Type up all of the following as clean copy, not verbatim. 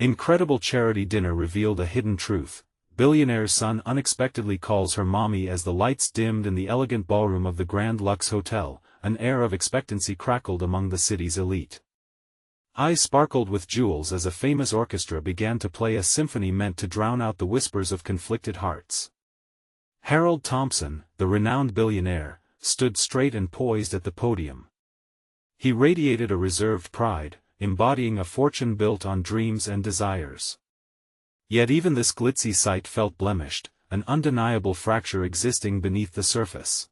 Incredible charity dinner revealed a hidden truth. Billionaire's son unexpectedly calls her mommy as the lights dimmed in the elegant ballroom of the Grand Lux Hotel. An air of expectancy crackled among the city's elite. Eyes sparkled with jewels as a famous orchestra began to play a symphony meant to drown out the whispers of conflicted hearts. Harold Thompson, the renowned billionaire, stood straight and poised at the podium. He radiated a reserved pride, embodying a fortune built on dreams and desires. Yet even this glitzy sight felt blemished, an undeniable fracture existing beneath the surface.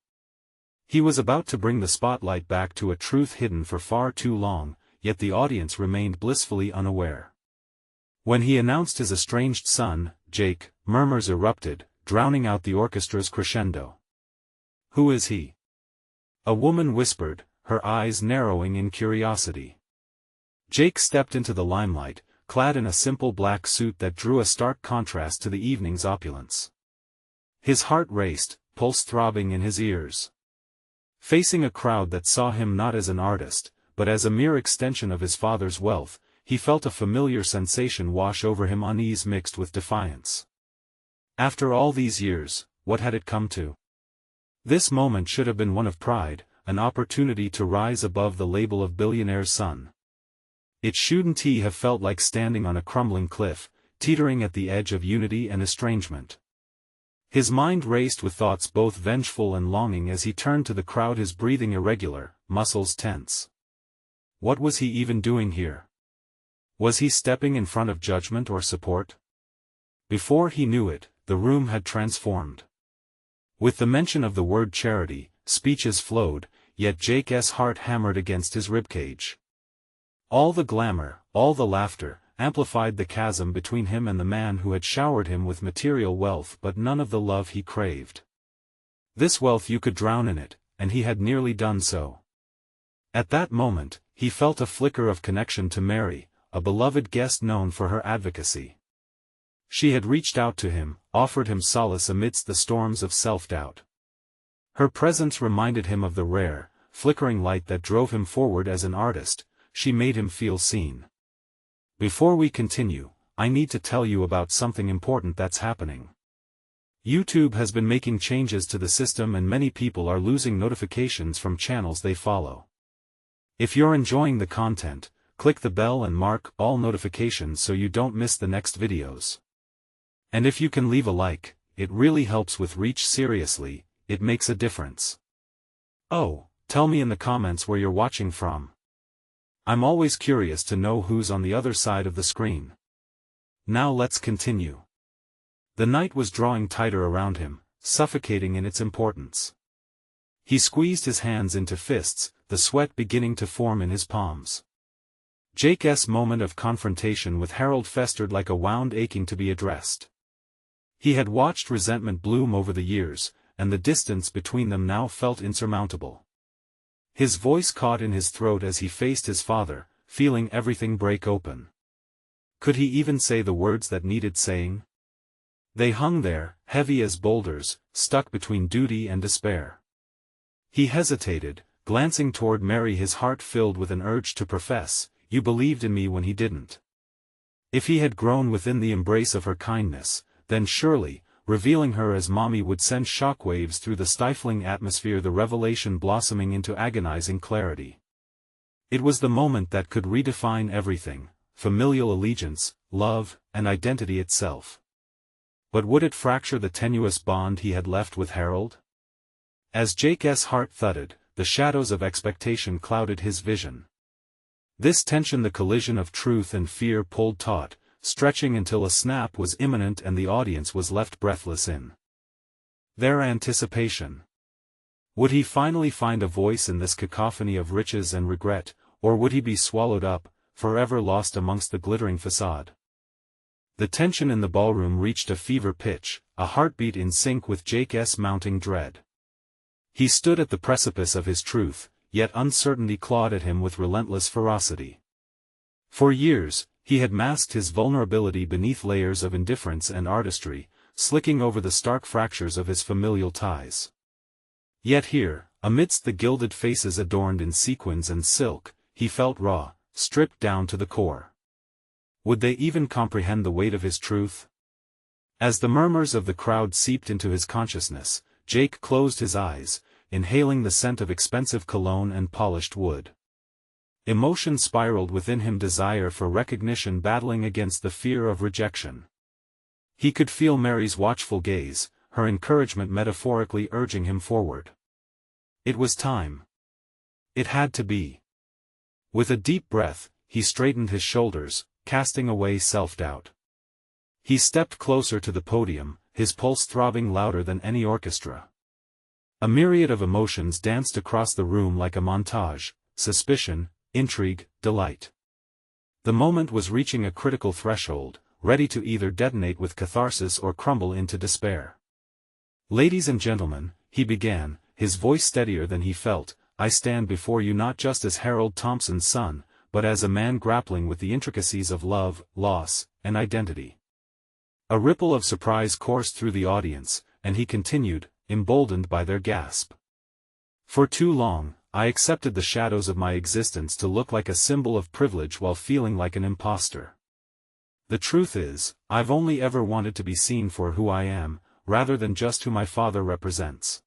He was about to bring the spotlight back to a truth hidden for far too long, yet the audience remained blissfully unaware. When he announced his estranged son, Jake, murmurs erupted, drowning out the orchestra's crescendo. "Who is he?" a woman whispered, her eyes narrowing in curiosity. Jake stepped into the limelight, clad in a simple black suit that drew a stark contrast to the evening's opulence. His heart raced, pulse throbbing in his ears. Facing a crowd that saw him not as an artist, but as a mere extension of his father's wealth, he felt a familiar sensation wash over him, unease mixed with defiance. After all these years, what had it come to? This moment should have been one of pride, an opportunity to rise above the label of billionaire's son. It shouldn't he have felt like standing on a crumbling cliff, teetering at the edge of unity and estrangement. His mind raced with thoughts both vengeful and longing as he turned to the crowd, his breathing irregular, muscles tense. What was he even doing here? Was he stepping in front of judgment or support? Before he knew it, the room had transformed. With the mention of the word charity, speeches flowed, yet Jake's heart hammered against his ribcage. All the glamour, all the laughter, amplified the chasm between him and the man who had showered him with material wealth but none of the love he craved. This wealth you could drown in it, and he had nearly done so. At that moment, he felt a flicker of connection to Mary, a beloved guest known for her advocacy. She had reached out to him, offered him solace amidst the storms of self-doubt. Her presence reminded him of the rare, flickering light that drove him forward as an artist. She made him feel seen. Before we continue, I need to tell you about something important that's happening. YouTube has been making changes to the system and many people are losing notifications from channels they follow. If you're enjoying the content, click the bell and mark all notifications so you don't miss the next videos. And if you can leave a like, it really helps with reach. Seriously, it makes a difference. Oh, tell me in the comments where you're watching from. I'm always curious to know who's on the other side of the screen. Now let's continue. The night was drawing tighter around him, suffocating in its importance. He squeezed his hands into fists, the sweat beginning to form in his palms. Jake's moment of confrontation with Harold festered like a wound aching to be addressed. He had watched resentment bloom over the years, and the distance between them now felt insurmountable. His voice caught in his throat as he faced his father, feeling everything break open. Could he even say the words that needed saying? They hung there, heavy as boulders, stuck between duty and despair. He hesitated, glancing toward Mary, his heart filled with an urge to profess, "You believed in me when he didn't." If he had grown within the embrace of her kindness, then surely, revealing her as mommy would send shockwaves through the stifling atmosphere, the revelation blossoming into agonizing clarity. It was the moment that could redefine everything, familial allegiance, love, and identity itself. But would it fracture the tenuous bond he had left with Harold? As Jake's heart thudded, the shadows of expectation clouded his vision. This tension, the collision of truth and fear, pulled taut, stretching until a snap was imminent and the audience was left breathless in their anticipation. Would he finally find a voice in this cacophony of riches and regret, or would he be swallowed up, forever lost amongst the glittering facade? The tension in the ballroom reached a fever pitch, a heartbeat in sync with Jake's mounting dread. He stood at the precipice of his truth, yet uncertainty clawed at him with relentless ferocity. For years, he had masked his vulnerability beneath layers of indifference and artistry, slicking over the stark fractures of his familial ties. Yet here, amidst the gilded faces adorned in sequins and silk, he felt raw, stripped down to the core. Would they even comprehend the weight of his truth? As the murmurs of the crowd seeped into his consciousness, Jake closed his eyes, inhaling the scent of expensive cologne and polished wood. Emotion spiraled within him, desire for recognition battling against the fear of rejection. He could feel Mary's watchful gaze, her encouragement metaphorically urging him forward. It was time. It had to be. With a deep breath, he straightened his shoulders, casting away self-doubt. He stepped closer to the podium, his pulse throbbing louder than any orchestra. A myriad of emotions danced across the room like a montage: suspicion, intrigue, delight. The moment was reaching a critical threshold, ready to either detonate with catharsis or crumble into despair. "Ladies and gentlemen," he began, his voice steadier than he felt, "I stand before you not just as Harold Thompson's son, but as a man grappling with the intricacies of love, loss, and identity." A ripple of surprise coursed through the audience, and he continued, emboldened by their gasp. "For too long, I accepted the shadows of my existence to look like a symbol of privilege while feeling like an imposter. The truth is, I've only ever wanted to be seen for who I am, rather than just who my father represents."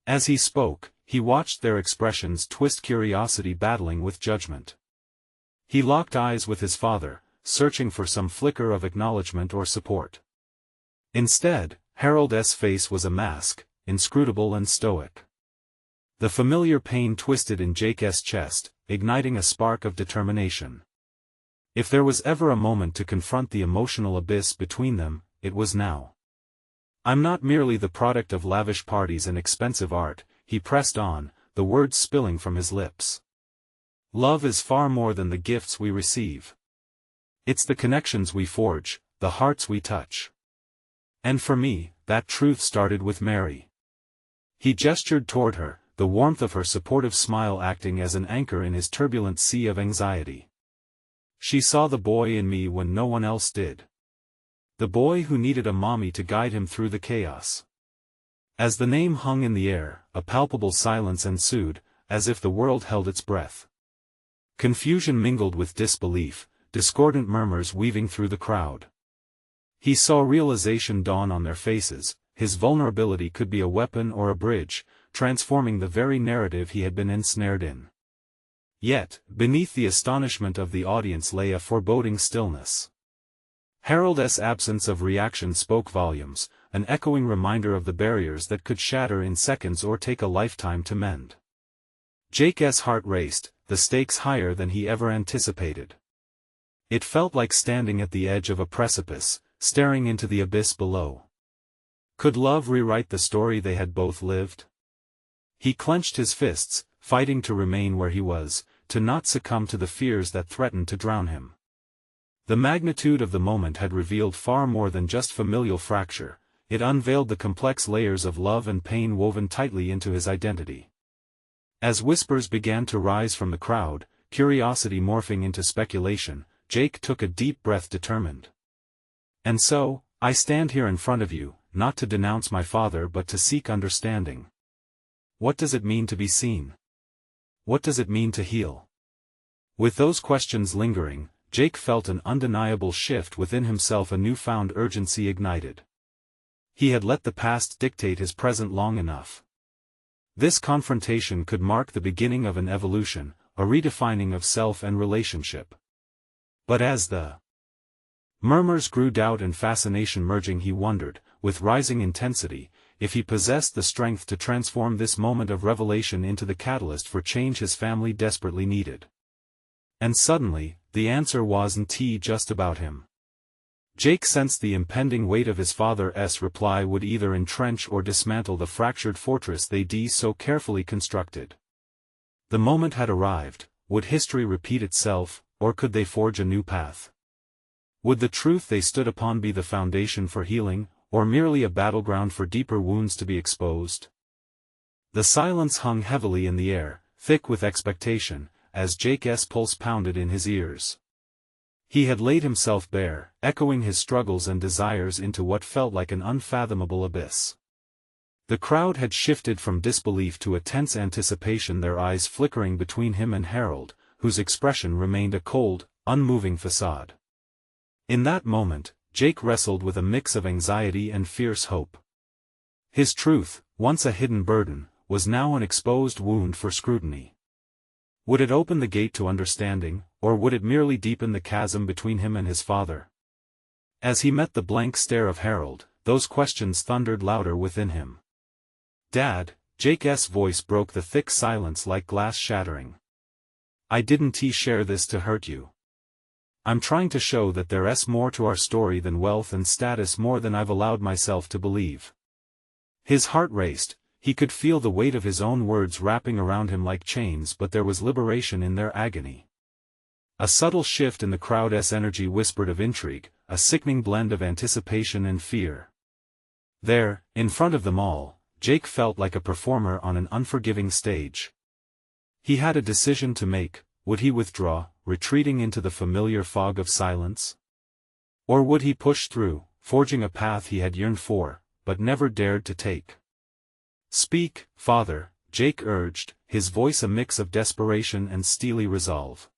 As he spoke, he watched their expressions twist, curiosity battling with judgment. He locked eyes with his father, searching for some flicker of acknowledgement or support. Instead, Harold's face was a mask, inscrutable and stoic. The familiar pain twisted in Jake's chest, igniting a spark of determination. If there was ever a moment to confront the emotional abyss between them, it was now. "I'm not merely the product of lavish parties and expensive art," he pressed on, the words spilling from his lips. "Love is far more than the gifts we receive. It's the connections we forge, the hearts we touch. And for me, that truth started with Mary." He gestured toward her, the warmth of her supportive smile acting as an anchor in his turbulent sea of anxiety. "She saw the boy in me when no one else did. The boy who needed a mommy to guide him through the chaos." As the name hung in the air, a palpable silence ensued, as if the world held its breath. Confusion mingled with disbelief, discordant murmurs weaving through the crowd. He saw realization dawn on their faces: his vulnerability could be a weapon or a bridge, transforming the very narrative he had been ensnared in. Yet, beneath the astonishment of the audience lay a foreboding stillness. Harold's absence of reaction spoke volumes, an echoing reminder of the barriers that could shatter in seconds or take a lifetime to mend. Jake's heart raced, the stakes higher than he ever anticipated. It felt like standing at the edge of a precipice, staring into the abyss below. Could love rewrite the story they had both lived? He clenched his fists, fighting to remain where he was, to not succumb to the fears that threatened to drown him. The magnitude of the moment had revealed far more than just familial fracture, it unveiled the complex layers of love and pain woven tightly into his identity. As whispers began to rise from the crowd, curiosity morphing into speculation, Jake took a deep breath, determined. "And so, I stand here in front of you, not to denounce my father but to seek understanding. What does it mean to be seen? What does it mean to heal?" With those questions lingering, Jake felt an undeniable shift within himself, a newfound urgency ignited. He had let the past dictate his present long enough. This confrontation could mark the beginning of an evolution, a redefining of self and relationship. But as the murmurs grew, doubt and fascination merging, he wondered, with rising intensity, if he possessed the strength to transform this moment of revelation into the catalyst for change his family desperately needed. And suddenly, the answer wasn't just about him. Jake sensed the impending weight of his father's reply would either entrench or dismantle the fractured fortress they'd so carefully constructed. The moment had arrived. Would history repeat itself, or could they forge a new path? Would the truth they stood upon be the foundation for healing, or merely a battleground for deeper wounds to be exposed? The silence hung heavily in the air, thick with expectation, as Jake's pulse pounded in his ears. He had laid himself bare, echoing his struggles and desires into what felt like an unfathomable abyss. The crowd had shifted from disbelief to a tense anticipation, their eyes flickering between him and Harold, whose expression remained a cold, unmoving facade. In that moment, Jake wrestled with a mix of anxiety and fierce hope. His truth, once a hidden burden, was now an exposed wound for scrutiny. Would it open the gate to understanding, or would it merely deepen the chasm between him and his father? As he met the blank stare of Harold, those questions thundered louder within him. "Dad," Jake's voice broke the thick silence like glass shattering. "I didn't share this to hurt you. I'm trying to show that there's more to our story than wealth and status, more than I've allowed myself to believe." His heart raced. He could feel the weight of his own words wrapping around him like chains, but there was liberation in their agony. A subtle shift in the crowd's energy whispered of intrigue, a sickening blend of anticipation and fear. There, in front of them all, Jake felt like a performer on an unforgiving stage. He had a decision to make. Would he withdraw, retreating into the familiar fog of silence? Or would he push through, forging a path he had yearned for, but never dared to take? "Speak, father," Jake urged, his voice a mix of desperation and steely resolve.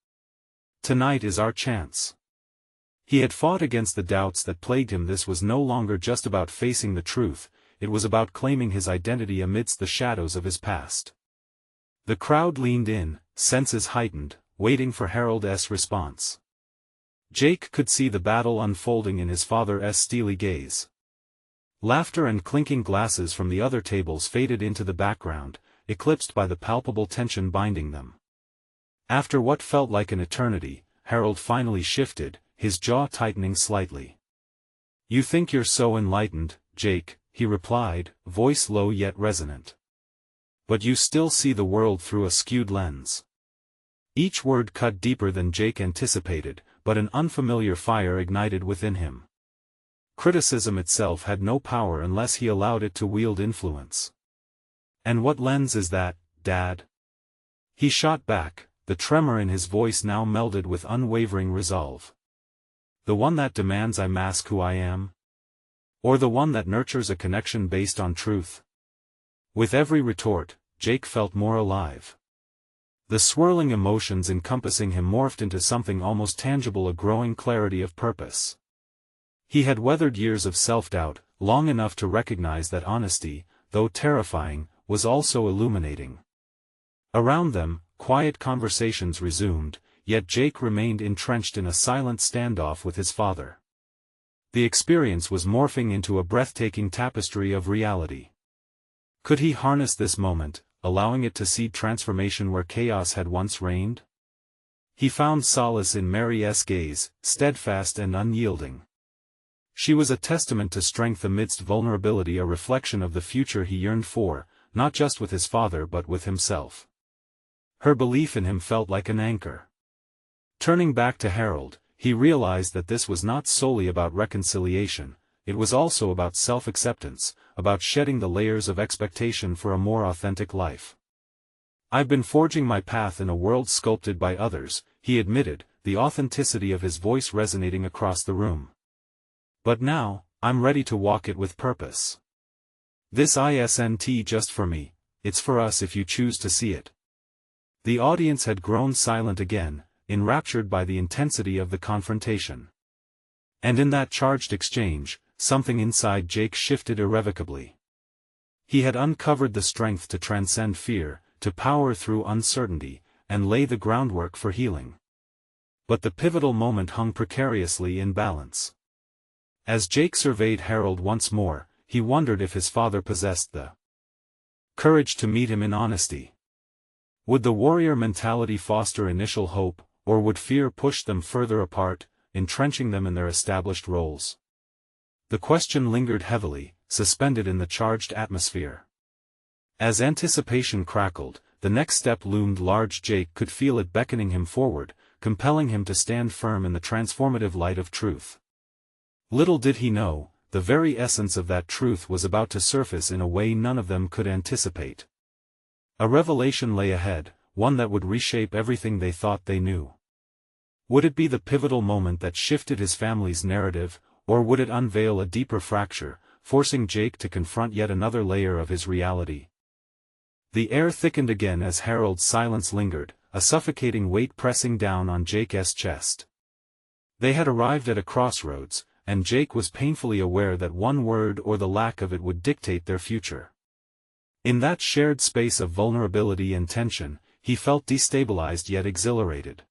"Tonight is our chance." He had fought against the doubts that plagued him. This was no longer just about facing the truth, it was about claiming his identity amidst the shadows of his past. The crowd leaned in, senses heightened, waiting for Harold's response. Jake could see the battle unfolding in his father's steely gaze. Laughter and clinking glasses from the other tables faded into the background, eclipsed by the palpable tension binding them. After what felt like an eternity, Harold finally shifted, his jaw tightening slightly. "You think you're so enlightened, Jake," he replied, voice low yet resonant. "But you still see the world through a skewed lens." Each word cut deeper than Jake anticipated, but an unfamiliar fire ignited within him. Criticism itself had no power unless he allowed it to wield influence. "And what lens is that, Dad?" He shot back, the tremor in his voice now melded with unwavering resolve. "The one that demands I mask who I am? Or the one that nurtures a connection based on truth?" With every retort, Jake felt more alive. The swirling emotions encompassing him morphed into something almost tangible, a growing clarity of purpose. He had weathered years of self-doubt, long enough to recognize that honesty, though terrifying, was also illuminating. Around them, quiet conversations resumed, yet Jake remained entrenched in a silent standoff with his father. The experience was morphing into a breathtaking tapestry of reality. Could he harness this moment, allowing it to seed transformation where chaos had once reigned? He found solace in Mary's gaze, steadfast and unyielding. She was a testament to strength amidst vulnerability, a reflection of the future he yearned for, not just with his father but with himself. Her belief in him felt like an anchor. Turning back to Harold, he realized that this was not solely about reconciliation, it was also about self-acceptance, about shedding the layers of expectation for a more authentic life. "I've been forging my path in a world sculpted by others," he admitted, the authenticity of his voice resonating across the room. "But now, I'm ready to walk it with purpose. This isn't just for me, it's for us if you choose to see it." The audience had grown silent again, enraptured by the intensity of the confrontation. And in that charged exchange, something inside Jake shifted irrevocably. He had uncovered the strength to transcend fear, to power through uncertainty, and lay the groundwork for healing. But the pivotal moment hung precariously in balance. As Jake surveyed Harold once more, he wondered if his father possessed the courage to meet him in honesty. Would the warrior mentality foster initial hope, or would fear push them further apart, entrenching them in their established roles? The question lingered heavily, suspended in the charged atmosphere. As anticipation crackled, the next step loomed large. Jake could feel it beckoning him forward, compelling him to stand firm in the transformative light of truth. Little did he know, the very essence of that truth was about to surface in a way none of them could anticipate. A revelation lay ahead, one that would reshape everything they thought they knew. Would it be the pivotal moment that shifted his family's narrative, or would it unveil a deeper fracture, forcing Jake to confront yet another layer of his reality? The air thickened again as Harold's silence lingered, a suffocating weight pressing down on Jake's chest. They had arrived at a crossroads, and Jake was painfully aware that one word or the lack of it would dictate their future. In that shared space of vulnerability and tension, he felt destabilized yet exhilarated.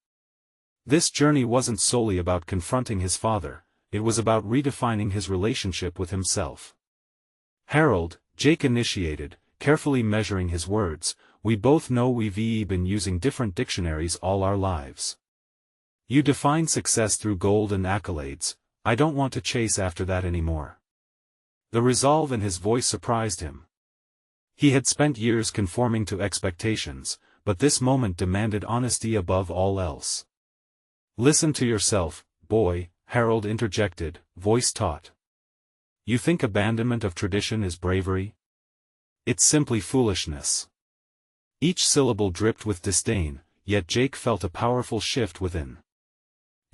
This journey wasn't solely about confronting his father, it was about redefining his relationship with himself. "Harold," Jake initiated, carefully measuring his words, "we both know we've been using different dictionaries all our lives. You define success through gold and accolades. I don't want to chase after that anymore." The resolve in his voice surprised him. He had spent years conforming to expectations, but this moment demanded honesty above all else. "Listen to yourself, boy," Harold interjected, voice taut. "You think abandonment of tradition is bravery? It's simply foolishness." Each syllable dripped with disdain, yet Jake felt a powerful shift within.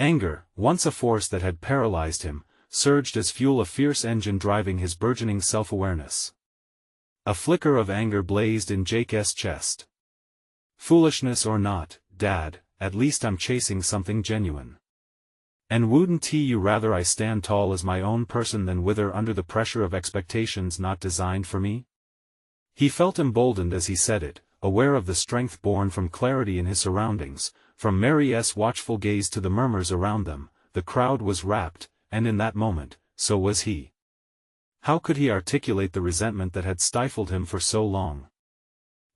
Anger, once a force that had paralyzed him, surged as fuel, a fierce engine driving his burgeoning self-awareness. A flicker of anger blazed in Jake's chest. "Foolishness or not, Dad, at least I'm chasing something genuine. And wouldn't you rather I stand tall as my own person than wither under the pressure of expectations not designed for me?" He felt emboldened as he said it, aware of the strength born from clarity in his surroundings. From Mary's watchful gaze to the murmurs around them, the crowd was rapt, and in that moment, so was he. How could he articulate the resentment that had stifled him for so long?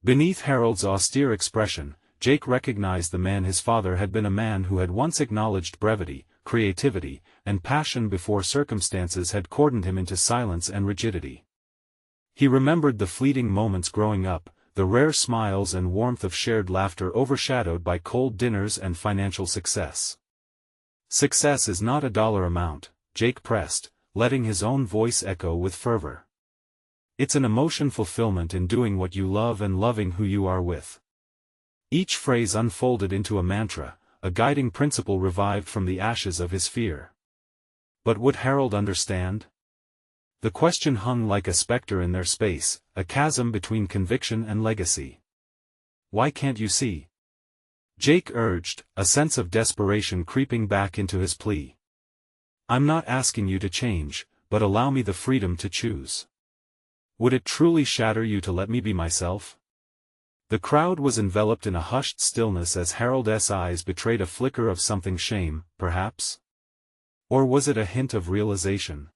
Beneath Harold's austere expression, Jake recognized the man his father had been, a man who had once acknowledged brevity, creativity, and passion before circumstances had cordoned him into silence and rigidity. He remembered the fleeting moments growing up, the rare smiles and warmth of shared laughter overshadowed by cold dinners and financial success. "Success is not a dollar amount," Jake pressed, letting his own voice echo with fervor. "It's an emotion fulfillment in doing what you love and loving who you are with." Each phrase unfolded into a mantra, a guiding principle revived from the ashes of his fear. But would Harold understand? The question hung like a specter in their space, a chasm between conviction and legacy. "Why can't you see?" Jake urged, a sense of desperation creeping back into his plea. "I'm not asking you to change, but allow me the freedom to choose. Would it truly shatter you to let me be myself?" The crowd was enveloped in a hushed stillness as Harold's eyes betrayed a flicker of something, shame, perhaps? Or was it a hint of realization?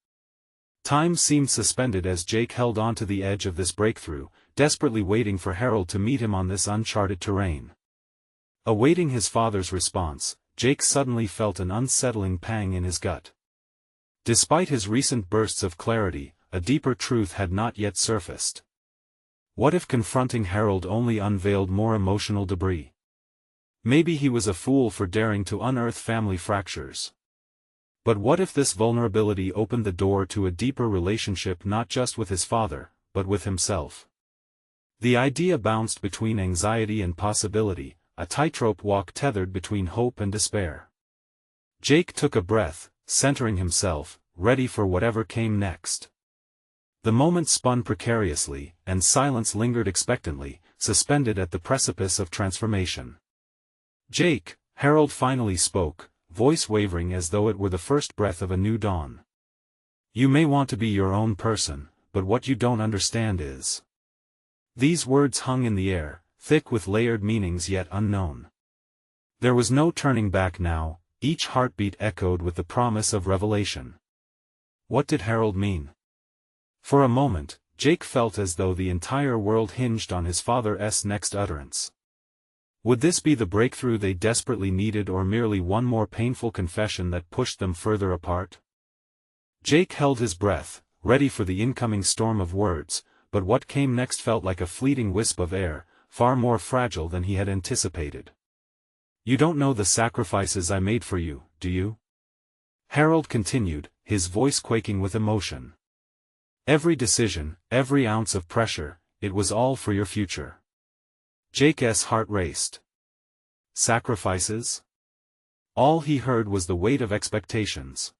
Time seemed suspended as Jake held on to the edge of this breakthrough, desperately waiting for Harold to meet him on this uncharted terrain. Awaiting his father's response, Jake suddenly felt an unsettling pang in his gut. Despite his recent bursts of clarity, a deeper truth had not yet surfaced. What if confronting Harold only unveiled more emotional debris? Maybe he was a fool for daring to unearth family fractures. But what if this vulnerability opened the door to a deeper relationship, not just with his father, but with himself? The idea bounced between anxiety and possibility, a tightrope walk tethered between hope and despair. Jake took a breath, centering himself, ready for whatever came next. The moment spun precariously, and silence lingered expectantly, suspended at the precipice of transformation. "Jake," Harold finally spoke, voice wavering as though it were the first breath of a new dawn. "You may want to be your own person, but what you don't understand is..." These words hung in the air, thick with layered meanings yet unknown. There was no turning back now, each heartbeat echoed with the promise of revelation. What did Harold mean? For a moment, Jake felt as though the entire world hinged on his father's next utterance. Would this be the breakthrough they desperately needed, or merely one more painful confession that pushed them further apart? Jake held his breath, ready for the incoming storm of words, but what came next felt like a fleeting wisp of air, far more fragile than he had anticipated. "You don't know the sacrifices I made for you, do you?" Harold continued, his voice quaking with emotion. "Every decision, every ounce of pressure, it was all for your future." Jake's heart raced. Sacrifices? All he heard was the weight of expectations.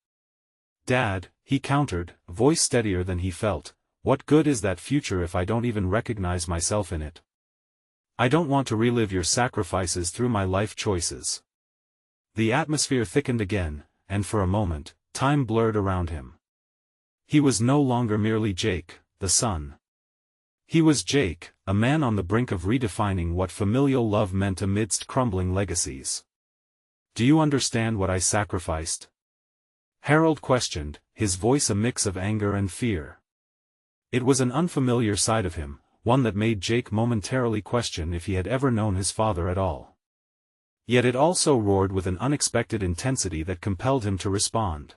"Dad," he countered, voice steadier than he felt, "what good is that future if I don't even recognize myself in it? I don't want to relive your sacrifices through my life choices." The atmosphere thickened again, and for a moment, time blurred around him. He was no longer merely Jake, the son. He was Jake, a man on the brink of redefining what familial love meant amidst crumbling legacies. "Do you understand what I sacrificed?" Harold questioned, his voice a mix of anger and fear. It was an unfamiliar side of him, one that made Jake momentarily question if he had ever known his father at all. Yet it also roared with an unexpected intensity that compelled him to respond.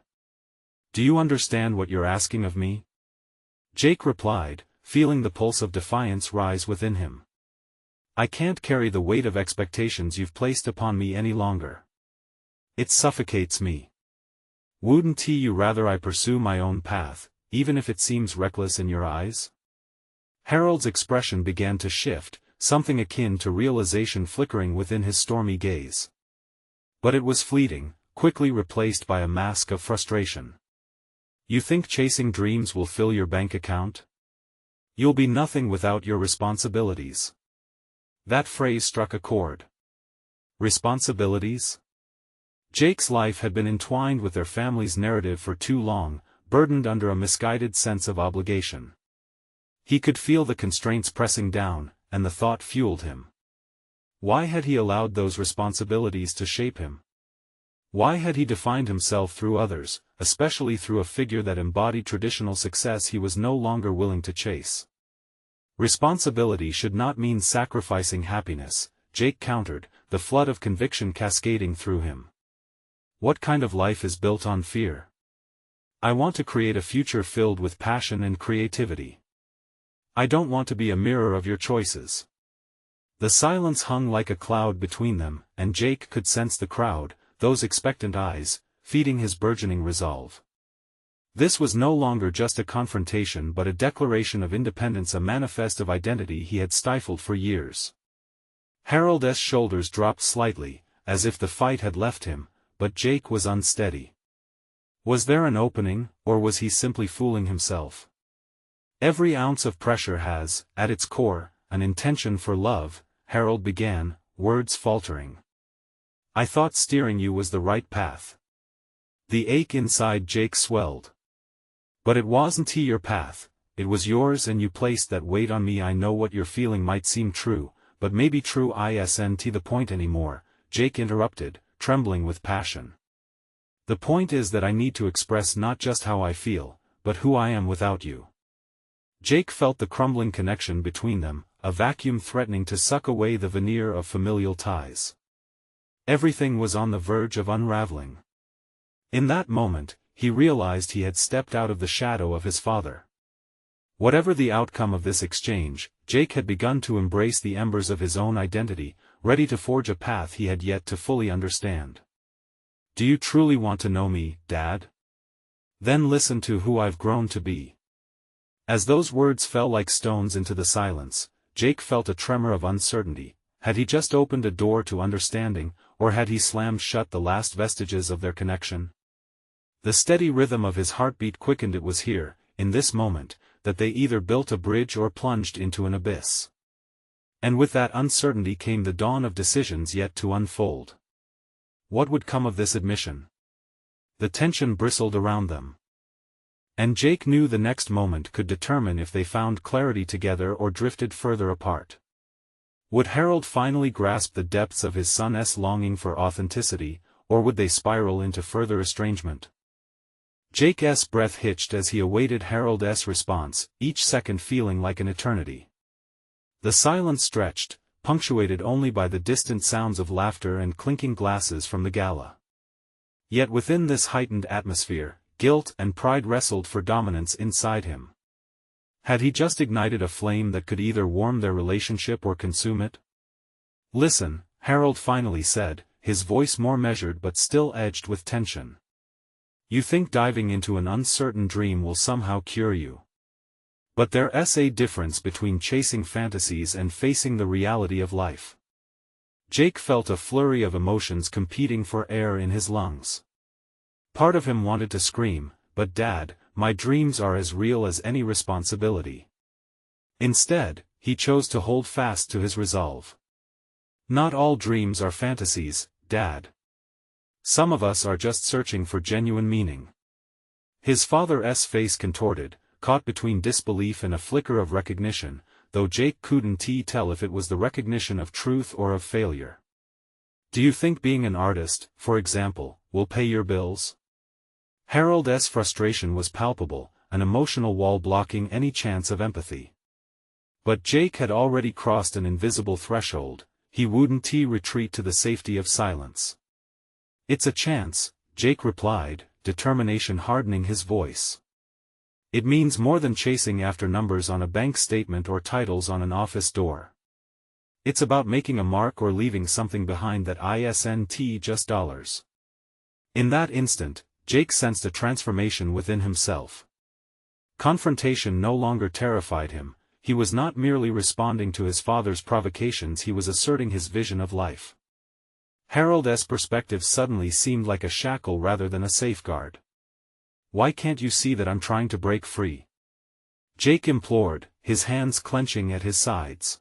"Do you understand what you're asking of me?" Jake replied, feeling the pulse of defiance rise within him. "I can't carry the weight of expectations you've placed upon me any longer. It suffocates me. Wouldn't you rather I pursue my own path, even if it seems reckless in your eyes?" Harold's expression began to shift, something akin to realization flickering within his stormy gaze. But it was fleeting, quickly replaced by a mask of frustration. "You think chasing dreams will fill your bank account? You'll be nothing without your responsibilities." That phrase struck a chord. Responsibilities? Jake's life had been entwined with their family's narrative for too long, burdened under a misguided sense of obligation. He could feel the constraints pressing down, and the thought fueled him. Why had he allowed those responsibilities to shape him? Why had he defined himself through others, especially through a figure that embodied traditional success he was no longer willing to chase? Responsibility should not mean sacrificing happiness, Jake countered, the flood of conviction cascading through him. What kind of life is built on fear? I want to create a future filled with passion and creativity. I don't want to be a mirror of your choices. The silence hung like a cloud between them, and Jake could sense the crowd, those expectant eyes, feeding his burgeoning resolve. This was no longer just a confrontation but a declaration of independence, a manifest of identity he had stifled for years. Harold's shoulders dropped slightly, as if the fight had left him, but Jake was unsteady. Was there an opening, or was he simply fooling himself? Every ounce of pressure has, at its core, an intention for love, Harold began, words faltering. I thought steering you was the right path. The ache inside Jake swelled. But it wasn't your path, it was yours, and you placed that weight on me. I know what you're feeling might seem true, but maybe true isn't the point anymore, Jake interrupted, trembling with passion. The point is that I need to express not just how I feel, but who I am without you. Jake felt the crumbling connection between them, a vacuum threatening to suck away the veneer of familial ties. Everything was on the verge of unraveling. In that moment, he realized he had stepped out of the shadow of his father. Whatever the outcome of this exchange, Jake had begun to embrace the embers of his own identity, ready to forge a path he had yet to fully understand. Do you truly want to know me, Dad? Then listen to who I've grown to be. As those words fell like stones into the silence, Jake felt a tremor of uncertainty. Had he just opened a door to understanding, or had he slammed shut the last vestiges of their connection? The steady rhythm of his heartbeat quickened. It was here, in this moment, that they either built a bridge or plunged into an abyss. And with that uncertainty came the dawn of decisions yet to unfold. What would come of this admission? The tension bristled around them. And Jake knew the next moment could determine if they found clarity together or drifted further apart. Would Harold finally grasp the depths of his son's longing for authenticity, or would they spiral into further estrangement? Jake's breath hitched as he awaited Harold's response, each second feeling like an eternity. The silence stretched, punctuated only by the distant sounds of laughter and clinking glasses from the gala. Yet within this heightened atmosphere, guilt and pride wrestled for dominance inside him. Had he just ignited a flame that could either warm their relationship or consume it? Listen, Harold finally said, his voice more measured but still edged with tension. You think diving into an uncertain dream will somehow cure you. But there's a difference between chasing fantasies and facing the reality of life. Jake felt a flurry of emotions competing for air in his lungs. Part of him wanted to scream, but Dad, my dreams are as real as any responsibility. Instead, he chose to hold fast to his resolve. Not all dreams are fantasies, Dad. Some of us are just searching for genuine meaning. His father's face contorted, caught between disbelief and a flicker of recognition, though Jake couldn't tell if it was the recognition of truth or of failure. Do you think being an artist, for example, will pay your bills? Harold's frustration was palpable, an emotional wall blocking any chance of empathy. But Jake had already crossed an invisible threshold. He wouldn't retreat to the safety of silence. It's a chance, Jake replied, determination hardening his voice. It means more than chasing after numbers on a bank statement or titles on an office door. It's about making a mark or leaving something behind that isn't just dollars. In that instant, Jake sensed a transformation within himself. Confrontation no longer terrified him. He was not merely responding to his father's provocations, he was asserting his vision of life. Harold's perspective suddenly seemed like a shackle rather than a safeguard. Why can't you see that I'm trying to break free? Jake implored, his hands clenching at his sides.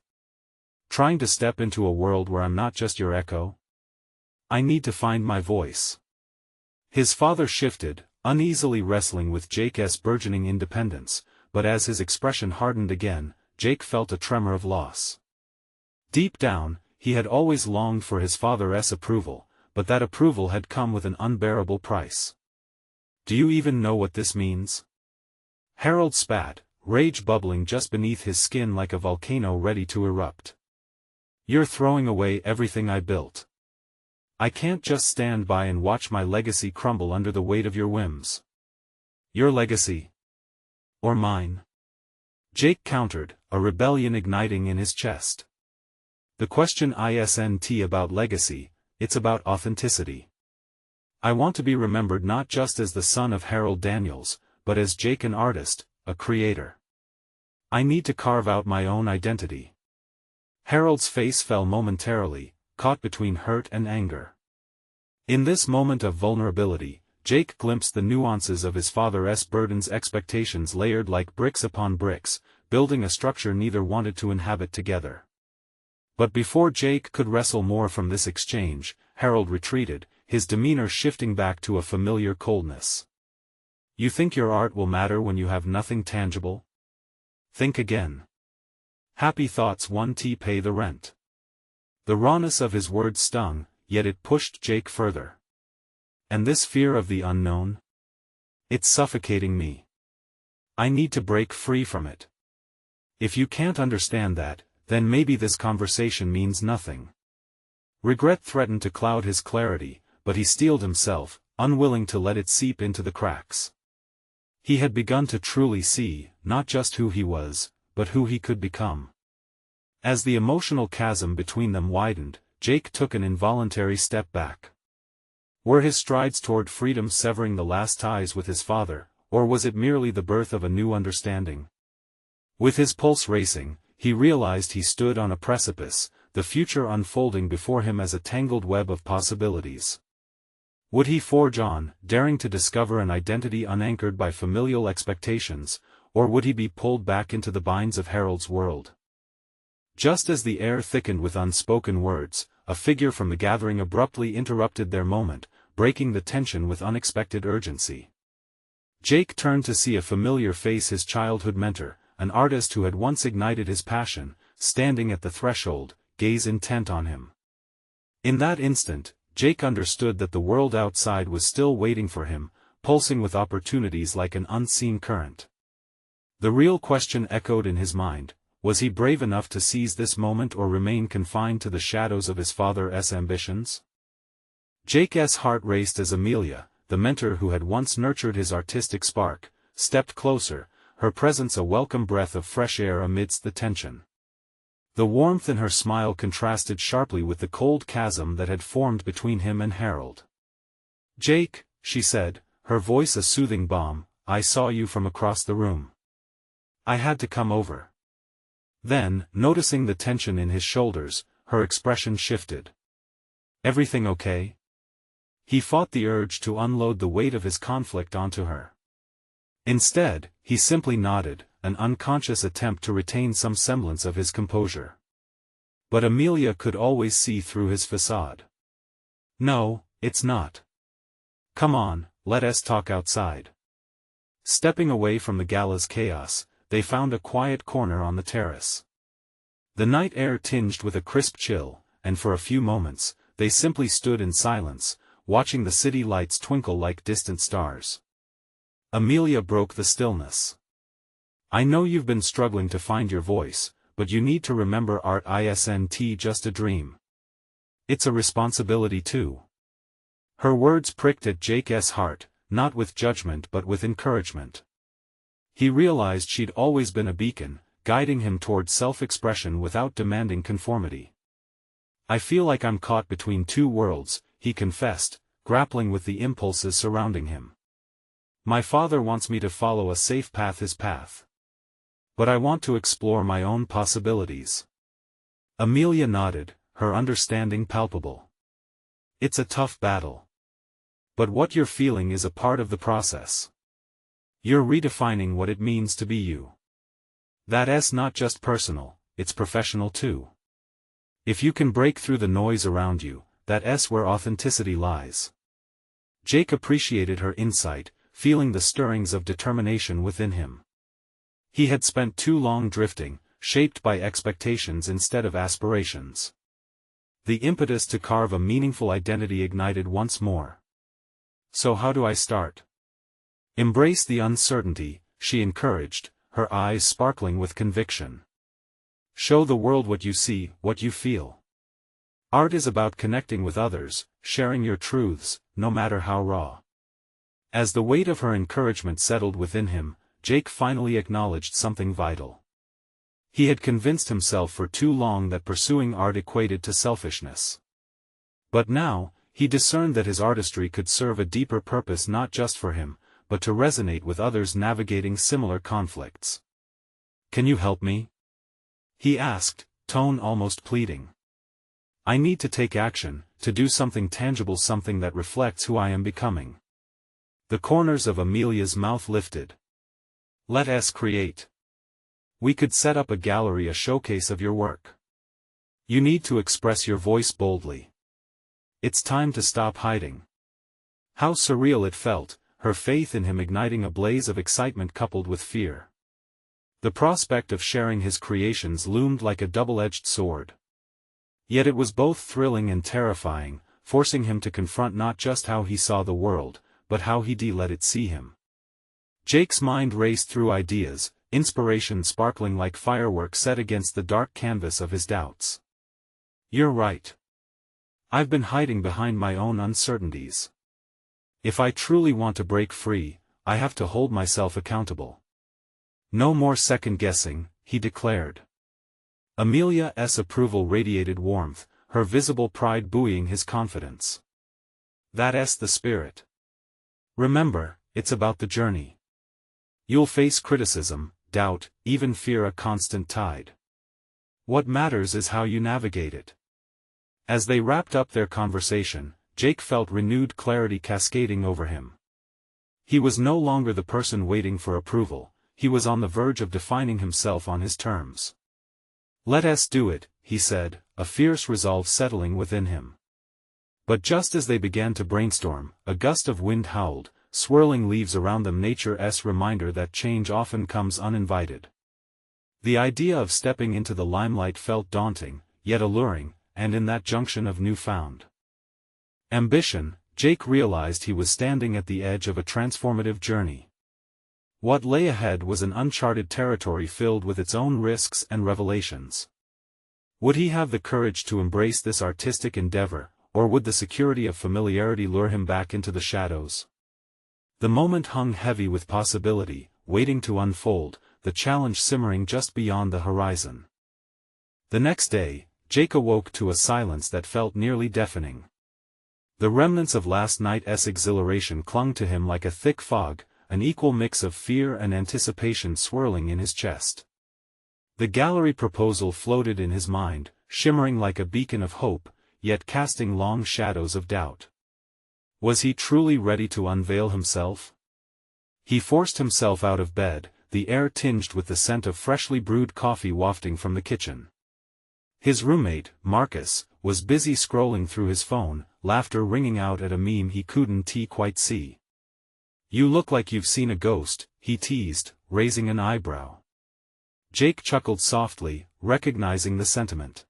Trying to step into a world where I'm not just your echo? I need to find my voice. His father shifted, uneasily wrestling with Jake's burgeoning independence. But as his expression hardened again, Jake felt a tremor of loss. Deep down, he had always longed for his father's approval, but that approval had come with an unbearable price. Do you even know what this means? Harold spat, rage bubbling just beneath his skin like a volcano ready to erupt. You're throwing away everything I built. I can't just stand by and watch my legacy crumble under the weight of your whims. Your legacy? Or mine? Jake countered, a rebellion igniting in his chest. The question isn't about legacy, it's about authenticity. I want to be remembered not just as the son of Harold Daniels, but as Jake, an artist, a creator. I need to carve out my own identity. Harold's face fell momentarily, caught between hurt and anger. In this moment of vulnerability, Jake glimpsed the nuances of his father's burdens, expectations layered like bricks upon bricks, building a structure neither wanted to inhabit together. But before Jake could wrestle more from this exchange, Harold retreated, his demeanor shifting back to a familiar coldness. You think your art will matter when you have nothing tangible? Think again. Happy thoughts won't pay the rent. The rawness of his words stung, yet it pushed Jake further. And this fear of the unknown? It's suffocating me. I need to break free from it. If you can't understand that, then maybe this conversation means nothing. Regret threatened to cloud his clarity, but he steeled himself, unwilling to let it seep into the cracks. He had begun to truly see, not just who he was, but who he could become. As the emotional chasm between them widened, Jake took an involuntary step back. Were his strides toward freedom severing the last ties with his father, or was it merely the birth of a new understanding? With his pulse racing, he realized he stood on a precipice, the future unfolding before him as a tangled web of possibilities. Would he forge on, daring to discover an identity unanchored by familial expectations, or would he be pulled back into the binds of Harold's world? Just as the air thickened with unspoken words, a figure from the gathering abruptly interrupted their moment, breaking the tension with unexpected urgency. Jake turned to see a familiar face, his childhood mentor, an artist who had once ignited his passion, standing at the threshold, gaze intent on him. In that instant, Jake understood that the world outside was still waiting for him, pulsing with opportunities like an unseen current. The real question echoed in his mind: was he brave enough to seize this moment or remain confined to the shadows of his father's ambitions? Jake's heart raced as Amelia, the mentor who had once nurtured his artistic spark, stepped closer, her presence a welcome breath of fresh air amidst the tension. The warmth in her smile contrasted sharply with the cold chasm that had formed between him and Harold. "Jake," she said, her voice a soothing balm, "I saw you from across the room. I had to come over." Then, noticing the tension in his shoulders, her expression shifted. "Everything okay?" He fought the urge to unload the weight of his conflict onto her. Instead, he simply nodded, an unconscious attempt to retain some semblance of his composure. But Amelia could always see through his facade. "No, it's not. Come on, let us talk outside. Stepping away from the gala's chaos, they found a quiet corner on the terrace. The night air tinged with a crisp chill, and for a few moments, they simply stood in silence, watching the city lights twinkle like distant stars. Amelia broke the stillness. I know you've been struggling to find your voice, but you need to remember art isn't just a dream. It's a responsibility too. Her words pricked at Jake's heart, not with judgment but with encouragement. He realized she'd always been a beacon, guiding him toward self-expression without demanding conformity. I feel like I'm caught between two worlds, he confessed, grappling with the impulses surrounding him. My father wants me to follow a safe path, his path. But I want to explore my own possibilities. Amelia nodded, her understanding palpable. It's a tough battle. But what you're feeling is a part of the process. You're redefining what it means to be you. That's not just personal, it's professional too. If you can break through the noise around you, that's where authenticity lies. Jake appreciated her insight, feeling the stirrings of determination within him. He had spent too long drifting, shaped by expectations instead of aspirations. The impetus to carve a meaningful identity ignited once more. So how do I start? Embrace the uncertainty, she encouraged, her eyes sparkling with conviction. Show the world what you see, what you feel. Art is about connecting with others, sharing your truths, no matter how raw. As the weight of her encouragement settled within him, Jake finally acknowledged something vital. He had convinced himself for too long that pursuing art equated to selfishness. But now, he discerned that his artistry could serve a deeper purpose, not just for him, but to resonate with others navigating similar conflicts. Can you help me? He asked, tone almost pleading. I need to take action, to do something tangible, something that reflects who I am becoming. The corners of Amelia's mouth lifted. Let us create. We could set up a gallery, a showcase of your work. You need to express your voice boldly. It's time to stop hiding. How surreal it felt, her faith in him igniting a blaze of excitement coupled with fear. The prospect of sharing his creations loomed like a double-edged sword. Yet it was both thrilling and terrifying, forcing him to confront not just how he saw the world, but how he'd let it see him. Jake's mind raced through ideas, inspiration sparkling like fireworks set against the dark canvas of his doubts. You're right. I've been hiding behind my own uncertainties. If I truly want to break free, I have to hold myself accountable. No more second-guessing, he declared. Amelia's approval radiated warmth, her visible pride buoying his confidence. That's the spirit. Remember, it's about the journey. You'll face criticism, doubt, even fear, a constant tide. What matters is how you navigate it. As they wrapped up their conversation, Jake felt renewed clarity cascading over him. He was no longer the person waiting for approval, he was on the verge of defining himself on his terms. Let us do it, he said, a fierce resolve settling within him. But just as they began to brainstorm, a gust of wind howled, swirling leaves around them, nature's reminder that change often comes uninvited. The idea of stepping into the limelight felt daunting, yet alluring, and in that junction of newfound ambition, Jake realized he was standing at the edge of a transformative journey. What lay ahead was an uncharted territory filled with its own risks and revelations. Would he have the courage to embrace this artistic endeavor, or would the security of familiarity lure him back into the shadows? The moment hung heavy with possibility, waiting to unfold, the challenge simmering just beyond the horizon. The next day, Jake awoke to a silence that felt nearly deafening. The remnants of last night's exhilaration clung to him like a thick fog, an equal mix of fear and anticipation swirling in his chest. The gallery proposal floated in his mind, shimmering like a beacon of hope, yet casting long shadows of doubt. Was he truly ready to unveil himself? He forced himself out of bed, the air tinged with the scent of freshly brewed coffee wafting from the kitchen. His roommate, Marcus, was busy scrolling through his phone, laughter ringing out at a meme he couldn't quite see. "You look like you've seen a ghost," he teased, raising an eyebrow. Jake chuckled softly, recognizing the sentiment.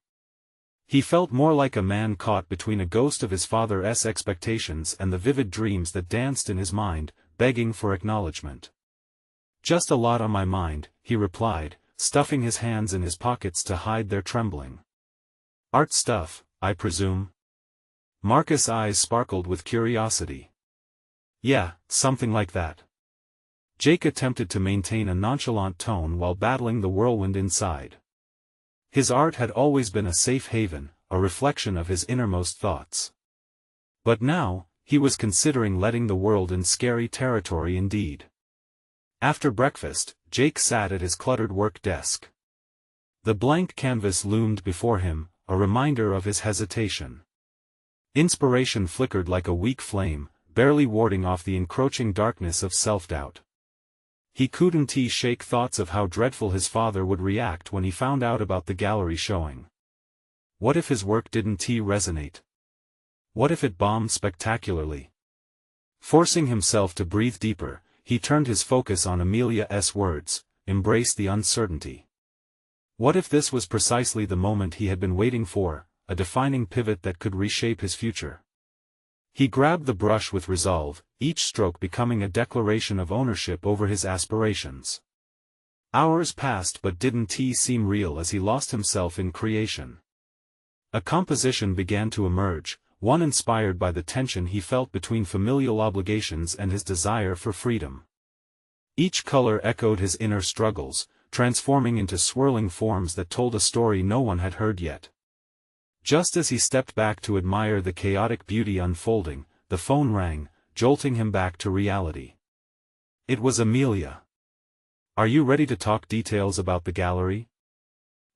He felt more like a man caught between a ghost of his father's expectations and the vivid dreams that danced in his mind, begging for acknowledgement. "Just a lot on my mind," he replied, stuffing his hands in his pockets to hide their trembling. "Art stuff, I presume?" Marcus' eyes sparkled with curiosity. "Yeah, something like that." Jake attempted to maintain a nonchalant tone while battling the whirlwind inside. His art had always been a safe haven, a reflection of his innermost thoughts. But now, he was considering letting the world in scary territory indeed. After breakfast, Jake sat at his cluttered work desk. The blank canvas loomed before him, a reminder of his hesitation. Inspiration flickered like a weak flame, barely warding off the encroaching darkness of self-doubt. He couldn't shake thoughts of how dreadful his father would react when he found out about the gallery showing. What if his work didn't resonate? What if it bombed spectacularly? Forcing himself to breathe deeper, he turned his focus on Amelia's words, "Embrace the uncertainty." What if this was precisely the moment he had been waiting for, a defining pivot that could reshape his future? He grabbed the brush with resolve, each stroke becoming a declaration of ownership over his aspirations. Hours passed but didn't seem real as he lost himself in creation. A composition began to emerge, one inspired by the tension he felt between familial obligations and his desire for freedom. Each color echoed his inner struggles, transforming into swirling forms that told a story no one had heard yet. Just as he stepped back to admire the chaotic beauty unfolding, the phone rang, jolting him back to reality. It was Amelia. "Are you ready to talk details about the gallery?"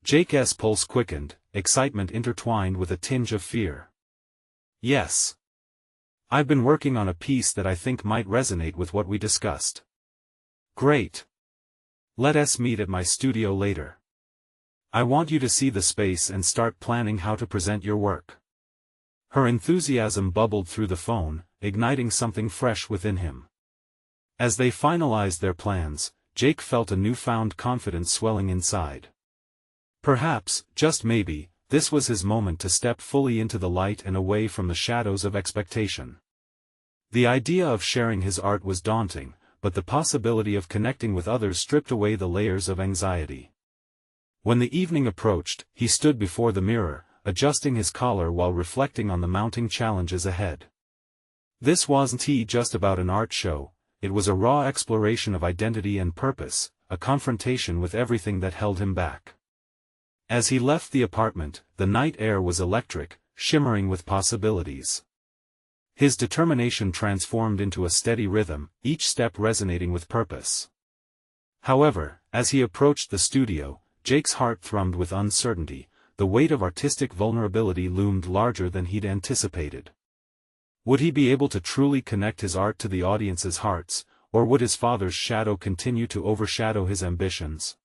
Jake's pulse quickened, excitement intertwined with a tinge of fear. "Yes. I've been working on a piece that I think might resonate with what we discussed." "Great. Let us meet at my studio later. I want you to see the space and start planning how to present your work." Her enthusiasm bubbled through the phone, igniting something fresh within him. As they finalized their plans, Jake felt a newfound confidence swelling inside. Perhaps, just maybe, this was his moment to step fully into the light and away from the shadows of expectation. The idea of sharing his art was daunting, but the possibility of connecting with others stripped away the layers of anxiety. When the evening approached, he stood before the mirror, adjusting his collar while reflecting on the mounting challenges ahead. This wasn't just about an art show, it was a raw exploration of identity and purpose, a confrontation with everything that held him back. As he left the apartment, the night air was electric, shimmering with possibilities. His determination transformed into a steady rhythm, each step resonating with purpose. However, as he approached the studio, Jake's heart thrummed with uncertainty, the weight of artistic vulnerability loomed larger than he'd anticipated. Would he be able to truly connect his art to the audience's hearts, or would his father's shadow continue to overshadow his ambitions?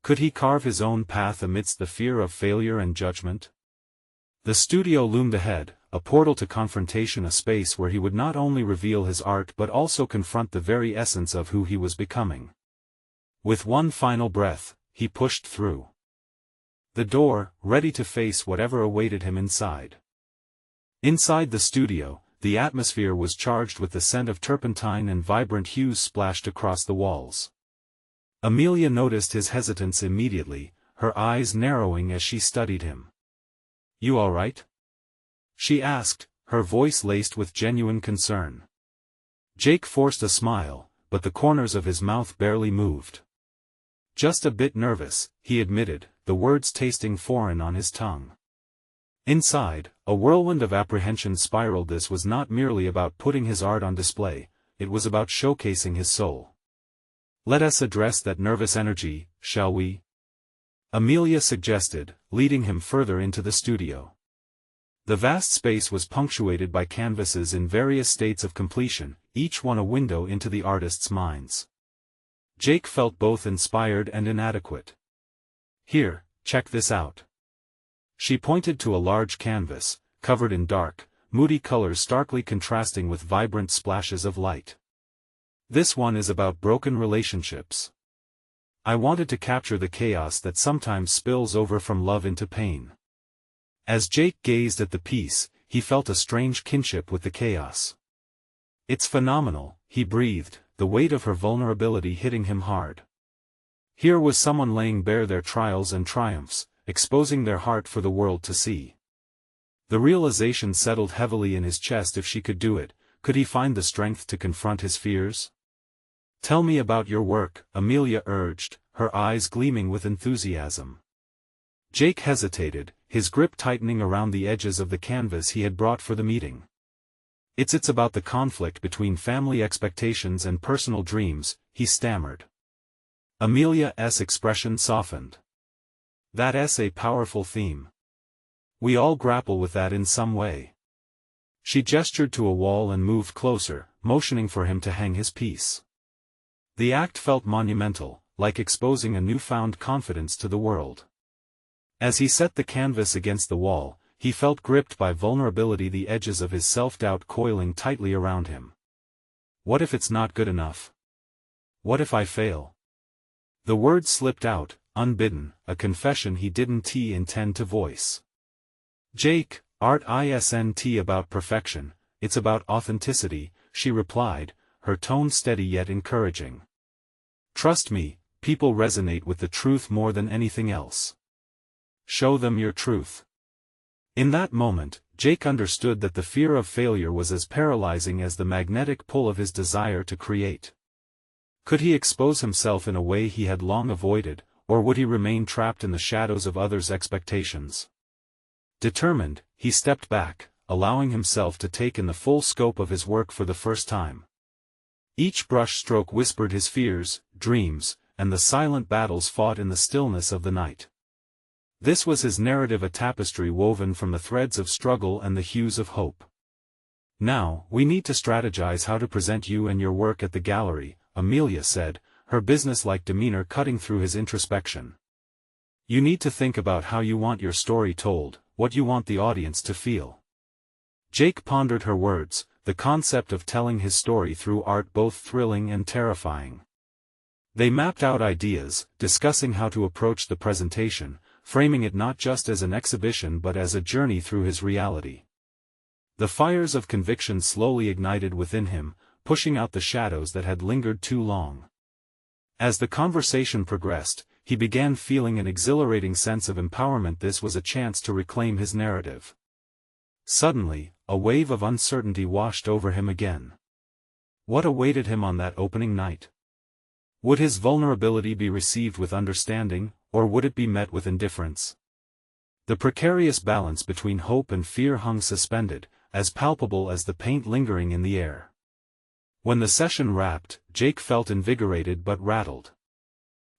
Could he carve his own path amidst the fear of failure and judgment? The studio loomed ahead, a portal to confrontation, a space where he would not only reveal his art but also confront the very essence of who he was becoming. With one final breath, he pushed through the door, ready to face whatever awaited him inside. Inside the studio, the atmosphere was charged with the scent of turpentine and vibrant hues splashed across the walls. Amelia noticed his hesitance immediately, her eyes narrowing as she studied him. "You all right?" she asked, her voice laced with genuine concern. Jake forced a smile, but the corners of his mouth barely moved. "Just a bit nervous," he admitted, the words tasting foreign on his tongue. Inside, a whirlwind of apprehension spiraled. This was not merely about putting his art on display, it was about showcasing his soul. "Let us address that nervous energy, shall we?" Amelia suggested, leading him further into the studio. The vast space was punctuated by canvases in various states of completion, each one a window into the artist's minds. Jake felt both inspired and inadequate. "Here, check this out." She pointed to a large canvas, covered in dark, moody colors starkly contrasting with vibrant splashes of light. This one is about broken relationships. I wanted to capture the chaos that sometimes spills over from love into pain. As Jake gazed at the piece, he felt a strange kinship with the chaos. It's phenomenal, he breathed, the weight of her vulnerability hitting him hard. Here was someone laying bare their trials and triumphs, exposing their heart for the world to see. The realization settled heavily in his chest. If she could do it, could he find the strength to confront his fears? Tell me about your work, Amelia urged, her eyes gleaming with enthusiasm. Jake hesitated, his grip tightening around the edges of the canvas he had brought for the meeting. It's about the conflict between family expectations and personal dreams, he stammered. Amelia's expression softened. That's a powerful theme. We all grapple with that in some way. She gestured to a wall and moved closer, motioning for him to hang his piece. The act felt monumental, like exposing a newfound confidence to the world. As he set the canvas against the wall, he felt gripped by vulnerability, the edges of his self-doubt coiling tightly around him. What if it's not good enough? What if I fail? The words slipped out, unbidden, a confession he didn't intend to voice. Jake, art isn't about perfection, it's about authenticity, she replied, her tone steady yet encouraging. Trust me, people resonate with the truth more than anything else. Show them your truth. In that moment, Jake understood that the fear of failure was as paralyzing as the magnetic pull of his desire to create. Could he expose himself in a way he had long avoided, or would he remain trapped in the shadows of others' expectations? Determined, he stepped back, allowing himself to take in the full scope of his work for the first time. Each brush stroke whispered his fears, dreams, and the silent battles fought in the stillness of the night. This was his narrative, a tapestry woven from the threads of struggle and the hues of hope. Now, we need to strategize how to present you and your work at the gallery, Amelia said, her business-like demeanor cutting through his introspection. You need to think about how you want your story told, what you want the audience to feel. Jake pondered her words, the concept of telling his story through art both thrilling and terrifying. They mapped out ideas, discussing how to approach the presentation, framing it not just as an exhibition but as a journey through his reality. The fires of conviction slowly ignited within him, pushing out the shadows that had lingered too long. As the conversation progressed, he began feeling an exhilarating sense of empowerment. This was a chance to reclaim his narrative. Suddenly, a wave of uncertainty washed over him again. What awaited him on that opening night? Would his vulnerability be received with understanding, or would it be met with indifference? The precarious balance between hope and fear hung suspended, as palpable as the paint lingering in the air. When the session wrapped, Jake felt invigorated but rattled.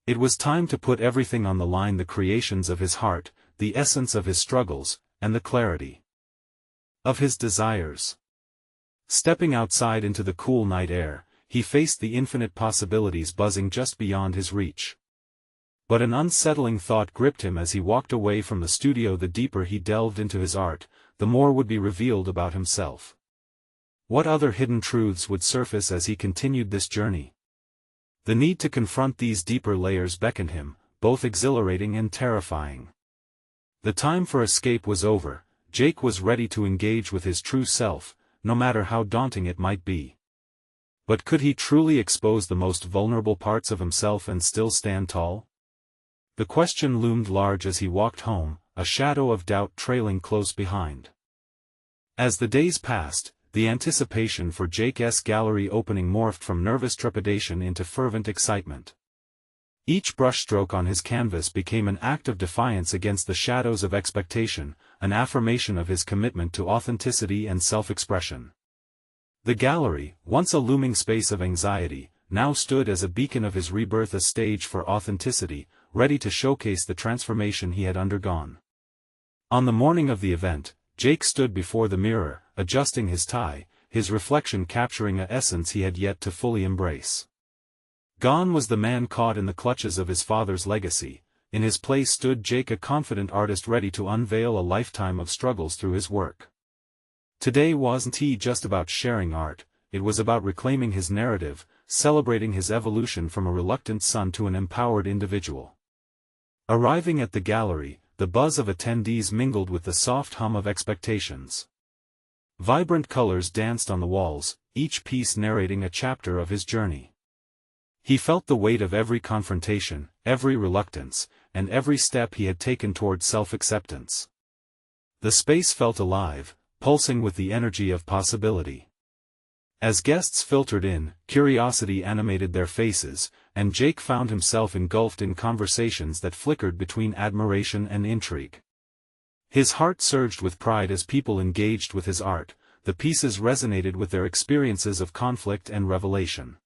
It was time to put everything on the line: the creations of his heart, the essence of his struggles, and the clarity of his desires. Stepping outside into the cool night air, he faced the infinite possibilities buzzing just beyond his reach. But an unsettling thought gripped him as he walked away from the studio. The deeper he delved into his art, the more would be revealed about himself. What other hidden truths would surface as he continued this journey? The need to confront these deeper layers beckoned him, both exhilarating and terrifying. The time for escape was over. Jake was ready to engage with his true self, no matter how daunting it might be. But could he truly expose the most vulnerable parts of himself and still stand tall? The question loomed large as he walked home, a shadow of doubt trailing close behind. As the days passed, the anticipation for Jake's gallery opening morphed from nervous trepidation into fervent excitement. Each brushstroke on his canvas became an act of defiance against the shadows of expectation, an affirmation of his commitment to authenticity and self-expression. The gallery, once a looming space of anxiety, now stood as a beacon of his rebirth, a stage for authenticity, ready to showcase the transformation he had undergone. On the morning of the event, Jake stood before the mirror, adjusting his tie, his reflection capturing an essence he had yet to fully embrace. Gone was the man caught in the clutches of his father's legacy, in his place stood Jake, a confident artist ready to unveil a lifetime of struggles through his work. Today wasn't just about sharing art, it was about reclaiming his narrative, celebrating his evolution from a reluctant son to an empowered individual. Arriving at the gallery, the buzz of attendees mingled with the soft hum of expectations. Vibrant colors danced on the walls, each piece narrating a chapter of his journey. He felt the weight of every confrontation, every reluctance, and every step he had taken toward self-acceptance. The space felt alive, pulsing with the energy of possibility. As guests filtered in, curiosity animated their faces, and Jake found himself engulfed in conversations that flickered between admiration and intrigue. His heart surged with pride as people engaged with his art, the pieces resonated with their experiences of conflict and revelation.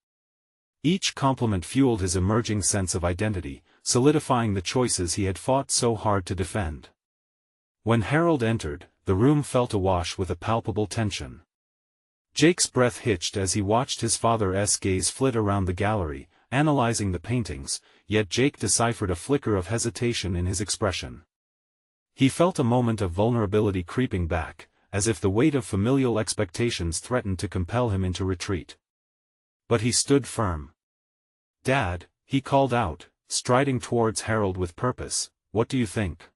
Each compliment fueled his emerging sense of identity, solidifying the choices he had fought so hard to defend. When Harold entered, the room felt awash with a palpable tension. Jake's breath hitched as he watched his father's gaze flit around the gallery, analyzing the paintings, yet Jake deciphered a flicker of hesitation in his expression. He felt a moment of vulnerability creeping back, as if the weight of familial expectations threatened to compel him into retreat. But he stood firm. "Dad," he called out, striding towards Harold with purpose, "what do you think?"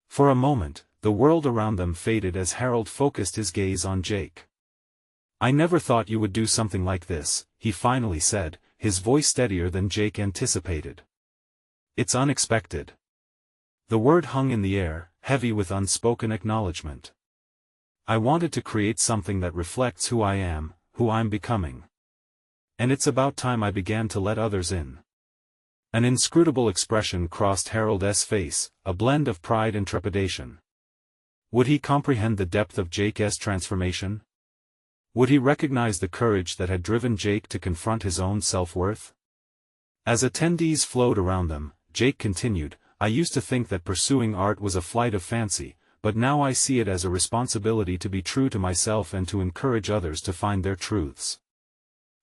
For a moment, the world around them faded as Harold focused his gaze on Jake. "I never thought you would do something like this," he finally said, his voice steadier than Jake anticipated. "It's unexpected." The word hung in the air, heavy with unspoken acknowledgement. "I wanted to create something that reflects who I am, who I'm becoming. And it's about time I began to let others in." An inscrutable expression crossed Harold's face, a blend of pride and trepidation. Would he comprehend the depth of Jake's transformation? Would he recognize the courage that had driven Jake to confront his own self-worth? As attendees flowed around them, Jake continued, "I used to think that pursuing art was a flight of fancy, but now I see it as a responsibility to be true to myself and to encourage others to find their truths.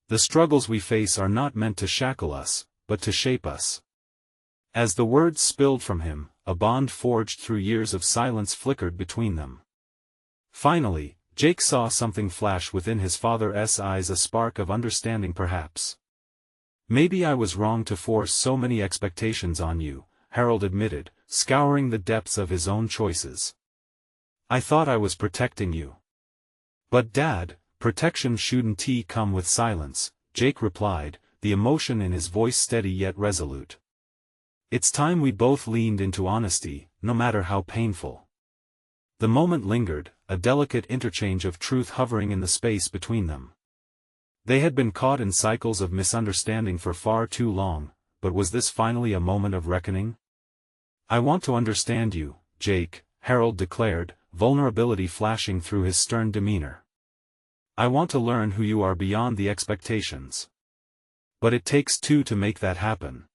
The struggles we face are not meant to shackle us, but to shape us." As the words spilled from him, a bond forged through years of silence flickered between them. Finally, Jake saw something flash within his father's eyes, a spark of understanding perhaps. "Maybe I was wrong to force so many expectations on you," Harold admitted, scouring the depths of his own choices. "I thought I was protecting you." "But Dad, protection shouldn't come with silence," Jake replied, the emotion in his voice steady yet resolute. "It's time we both leaned into honesty, no matter how painful." The moment lingered, a delicate interchange of truth hovering in the space between them. They had been caught in cycles of misunderstanding for far too long, but was this finally a moment of reckoning? "I want to understand you, Jake," Harold declared, vulnerability flashing through his stern demeanor. "I want to learn who you are beyond the expectations. But it takes two to make that happen."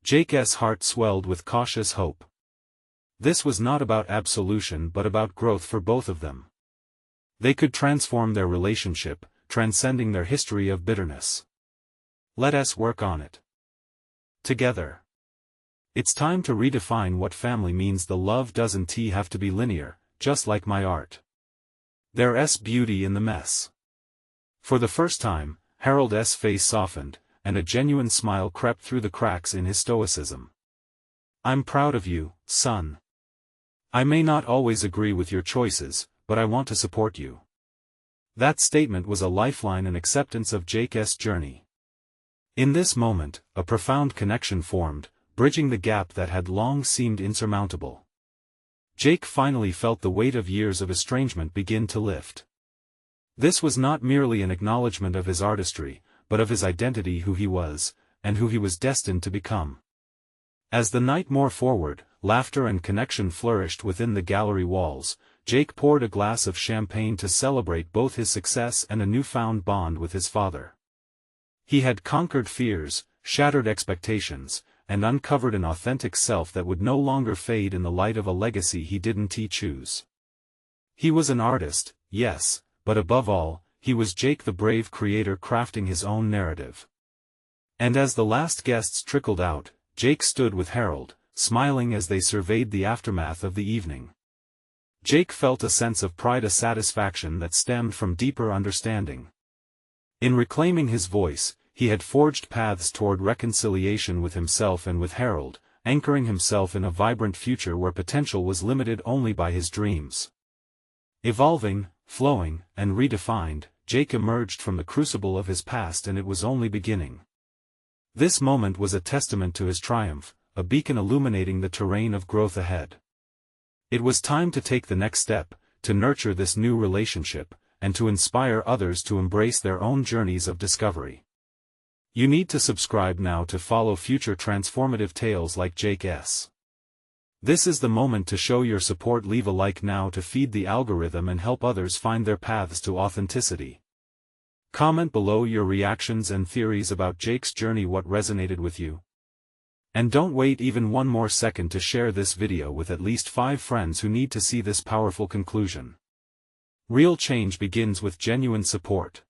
Jake's heart swelled with cautious hope. This was not about absolution but about growth for both of them. They could transform their relationship, transcending their history of bitterness. "Let us work on it together. It's time to redefine what family means. The love doesn't have to be linear, just like my art. There's beauty in the mess." For the first time, Harold's face softened, and a genuine smile crept through the cracks in his stoicism. "I'm proud of you, son. I may not always agree with your choices, but I want to support you." That statement was a lifeline and acceptance of Jake's journey. In this moment, a profound connection formed, bridging the gap that had long seemed insurmountable. Jake finally felt the weight of years of estrangement begin to lift. This was not merely an acknowledgement of his artistry, but of his identity, who he was, and who he was destined to become. As the night wore forward, laughter and connection flourished within the gallery walls. Jake poured a glass of champagne to celebrate both his success and a newfound bond with his father. He had conquered fears, shattered expectations, and uncovered an authentic self that would no longer fade in the light of a legacy he didn't choose. He was an artist, yes, but above all, he was Jake, the brave creator crafting his own narrative. And as the last guests trickled out, Jake stood with Harold, smiling as they surveyed the aftermath of the evening. Jake felt a sense of pride, a satisfaction that stemmed from deeper understanding. In reclaiming his voice, he had forged paths toward reconciliation with himself and with Harold, anchoring himself in a vibrant future where potential was limited only by his dreams. Evolving, flowing, and redefined, Jake emerged from the crucible of his past, and it was only beginning. This moment was a testament to his triumph, a beacon illuminating the terrain of growth ahead. It was time to take the next step, to nurture this new relationship, and to inspire others to embrace their own journeys of discovery. You need to subscribe now to follow future transformative tales like Jake's. This is the moment to show your support. Leave a like now to feed the algorithm and help others find their paths to authenticity. Comment below your reactions and theories about Jake's journey. What resonated with you? And don't wait even one more second to share this video with at least 5 friends who need to see this powerful conclusion. Real change begins with genuine support.